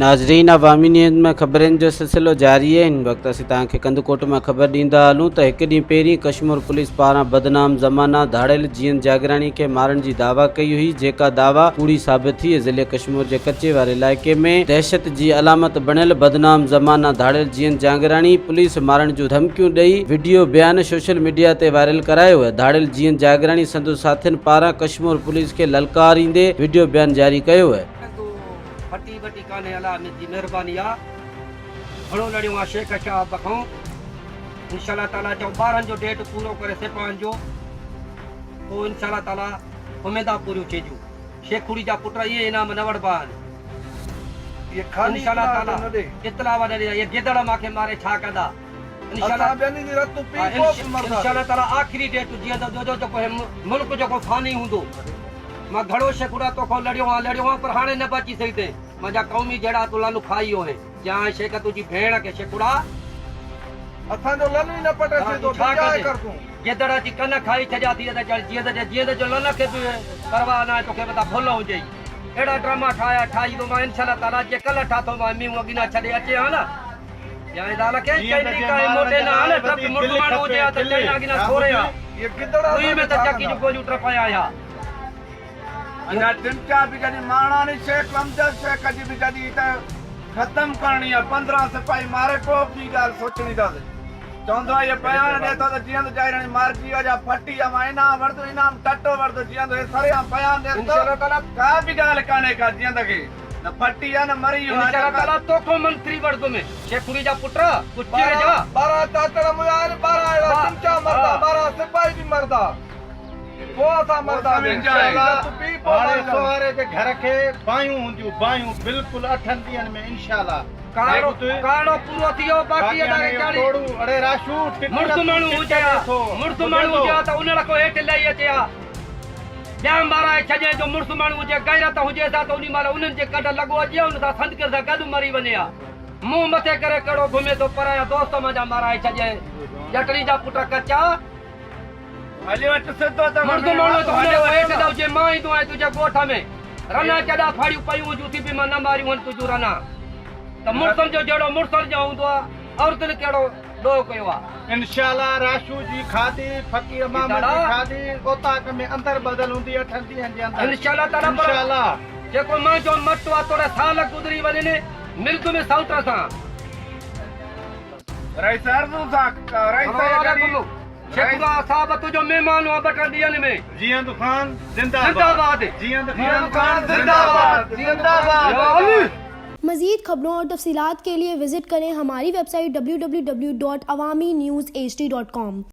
नाज़रीन, अवामी न्यूज़ में ख़बरनि जो सिलसिलो जारी है। इन वक्त असीं तव्हांखे कंदकोट में ख़बर ॾींदा हलूं त हिकु ॾींहुं पहिरीं कश्मीर पुलिस पारां बदनाम ज़माना धाड़ियल जीअन जागरानी खे मारण जी दावा कई हुई, जेका दावा कूड़ी साबित थी। ज़िले कश्मीर जे कचे वारे इलाइक़े में दहशत जी अलामत बणियल बदनाम ज़माना धाड़ियल जीअन जागरानी पुलिस मारण जूं धमकियूं ॾेई वीडियो बयान सोशल मीडिया ते वायरल करायो आहे। धाड़ियल जीअन जागरानी संदसि साथियुनि पारां कश्मीर पुलिस खे ललकारींदे वीडियो बयान जारी कयो आहे। फटी बटी काने अला मुंहिंजी महिरबानी आहे। घणो लड़ियो आहे शेख शाह बखूं। इंशाअल्लाह ताला जो 12 जो डेट पूरो करे सिपाहियुनि जो पोइ इंशाअल्लाह ताला उमेदा पूरियूं थियूं। शेखुड़ी जा पुट इहे इनाम न वठबा आहिनि। ये खाली इंशाअल्लाह ताला इतला वॾे ये गिदड़ मांखे मारे छा कंदा। इंशाअल्लाह ताला आखिरी डेट जीअं त जो मुल्क जो फानी हूंदो। मां घणो शेखुड़ा तोखो लड़ियो आहे पर हाणे न बची सघंदे। मुंहिंजा क़ौमी जहिड़ा तुलानु खाई हो है जा शेख तुझी भेण के शेखुड़ा असांजो लन ही न पटे से तो क्या कर दूं। गिदड़ जी कन खाई छजा थी त जीअं जो लन खे परवाह न तोखे मथा फुल हुजे। एड़ा ड्रामा ठाही तो मां इंशाअल्लाह ताला जे कल ठातो मां मी अगिना छडे अचे हा ना या दाल के चई का मोटे ना ने सब मुर्द माण्हू हुजे त चई अगिना छोरे हा ये गिदड़ा कोई में त चकी जो कोजू ट्रपाया या इना चिंता भी कदी माणा ने शेख हमदर्द शेख कदी भी कदी त खत्म करनी है। 15 सिपाही मारे को भी गाल सोचनी दा चंदो ये बयान दे तो जियां तो जायरानी मार जी जा फटी या मायना वर्दो इनाम टट्टो वर्दो जियां तो सारे बयान दे इंशाअल्लाह ताला का भी गाल काने का जियां तक न फटी या न मरी इंशाअल्लाह ताला तोखो मंत्री वर्दो में शेखुड़ी जा पुत्र कुच्चे जा 12 तातड़ मुयार 12 एड़ा चिंचा मरदा 12 सिपाही भी मरदा कोसा मरदा इंशाअल्लाह तू पी हाणे सवारे जे घर के बायूं हुंदियूं बायूं बिल्कुल 8 ॾींहनि में इंशाअल्लाह काड़ो पूरो थियो। बाकी अरे चाली तोड़ू अड़े राशू मुर्द माण्हू हुजे त उन को हेठ लई अचे आ ॿिया माराए छजे जो मुर्द माण्हू हुजे गैरत हुजे त उनी माल उन्हनि जे कढ लॻो अचे उन सां संदकर सां गॾु मरी वञे आ। मुंहुं मथे करे कहिड़ो घुमे थो पर दोस्त मुंहिंजा माराए छजे जटड़ी जा पुट कचा हले वट सिधो त मुर्द माण्हू त हुजे हेठ त हुजे मां ईंदो आहे तुंहिंजे ॻोठ में रना चॾा फाड़ियूं पयूं हुजूं थी बि मां न मारियूं आहिनि तुंहिंजूं रना त मुर्दनि जो जहिड़ो मुर्दनि जो हूंदो आहे औरतुनि कहिड़ो ॾोह कयो आहे। इंशाअल्लाह राशू जी खादी फकीर मामूद जी खादी ओताक में अंदर बदल हुंदी 8 ॾींहनि जे अंदर इंशाअल्लाह ताला इंशाअल्लाह जेको मां जो मट आहे तोड़े साल गुज़री वञे मिल्क में साउट सां रईस अर्ज़ू सा रईस शेखुड़ा साहब तुझो मेहमान हुआ 2 ॾींहनि में जियंद खान जिंदाबाद जिंदाबाद जियंद खान जिंदाबाद जिंदाबाद। मज़ीद खबरों और तफसीलात के लिए विजिट करें हमारी वेबसाइट www.awamiNewsHD.com।